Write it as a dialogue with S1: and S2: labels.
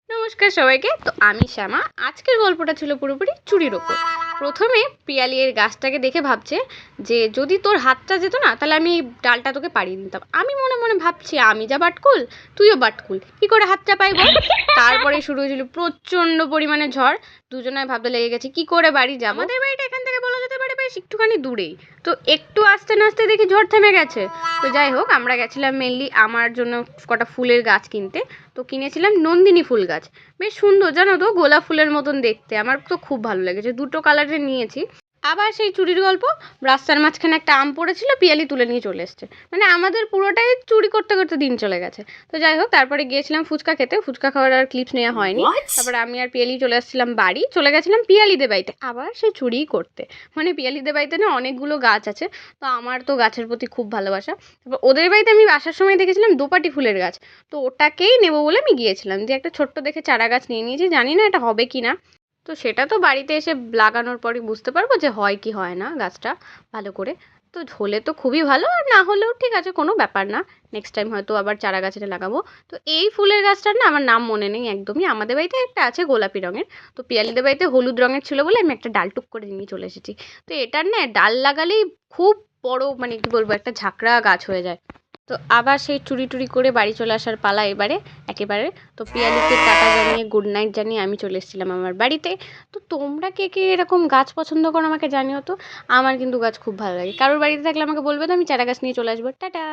S1: নমস্কার সবাইকে। তো আমি শ্যামা। আজকের গল্পটা ছিল পুরোপুরি চুড়ির ওপর। প্রথমে পিয়ালি এর গাছটাকে দেখে ভাবছে যে যদি তোর হাতটা যেত না তাহলে আমি এই ডালটা তোকে পাড়িয়ে দিতাম। আমি মনে মনে ভাবছি আমি যা বাটকুল তুইও বাটকুল, কি করে হাতটা পাই বল। তারপরে শুরু হয়েছিল প্রচন্ড পরিমাণে ঝড়। দুজনায় ভাবতে লেগে গেছে কি করে বাড়ি যাবো। আমাদের বাড়িটা এখান থেকে বলা যেতে পারে বেশ একটুখানি দূরেই। তো একটু আস্তে নাস্তে দেখি ঝড় থেমে গেছে। তো যাই হোক, আমরা গেছিলাম মেনলি আমার জন্য কটা ফুলের গাছ কিনতে। তো কিনেছিলাম নন্দিনী ফুল গাছ। বেশ সুন্দর জানো তো, গোলাপ ফুলের মতন দেখতে। আমার তো খুব ভালো লেগেছে, দুটো কালারের নিয়েছি। আবার সেই চুরির গল্প, রাস্তার মাঝখানে একটা আম পড়েছিল, পিয়ালি তুলে নিয়ে চলে এসছে। মানে আমাদের পুরোটাই চুরি করতে করতে দিন চলে গেছে। তো যাই হোক, তারপরে গিয়েছিলাম ফুচকা খেতে। ফুচকা খাওয়ার আর ক্লিপস নেওয়া হয়নি। তারপরে আমি আর পিয়ালি চলে আসছিলাম বাড়ি, চলে গেছিলাম পিয়ালিদের বাড়িতে আবার সেই চুরি করতে। মানে পিয়ালিদের বাড়িতে না অনেকগুলো গাছ আছে, তো আমার তো গাছের প্রতি খুব ভালোবাসা। তারপর ওদের বাড়িতে আমি আসার সময় দেখেছিলাম দোপাটি ফুলের গাছ। তো ওটাকেই নেবো বলে আমি গিয়েছিলাম, যে একটা ছোট্ট দেখে চারা গাছ নিয়ে নিয়েছি, জানি না এটা হবে কি না। তো সেটা তো বাড়িতে এসে লাগানোর পরই বুঝতে পারবো যে হয় কি হয় না গাছটা ভালো করে। তো হলে তো খুবই ভালো, আর না হলেও ঠিক আছে, কোনো ব্যাপার না। নেক্সট টাইম হয়তো আবার চারা গাছটা লাগাবো। তো এই ফুলের গাছটার না আমার নাম মনে নেই একদমই। আমাদের বাড়িতে একটা আছে গোলাপি রঙের, তো পিয়ালিদের বাড়িতে হলুদ রঙের ছিল বলে আমি একটা ডাল টুক করে নিয়ে চলে এসেছি। তো এটার না ডাল লাগালেই খুব বড়, মানে কি বলবো, একটা ঝাঁকড়া গাছ হয়ে যায়। তো আবার সেই চুরি টুরি করে বাড়ি চলে আসার পালা এবারে একেবারে। তো পিয়ালিকে টাটা জানিয়ে গুড নাইট জানিয়ে আমি চলে এসেছিলাম আমার বাড়িতে। তো তোমরা কে কে এরকম গাছ পছন্দ করো আমাকে জানিও তো। আমার কিন্তু গাছ খুব ভালো লাগে। কারোর বাড়িতে থাকলে আমাকে বলবে, তো আমি চারা গাছ নিয়ে চলে আসবো। টাটা।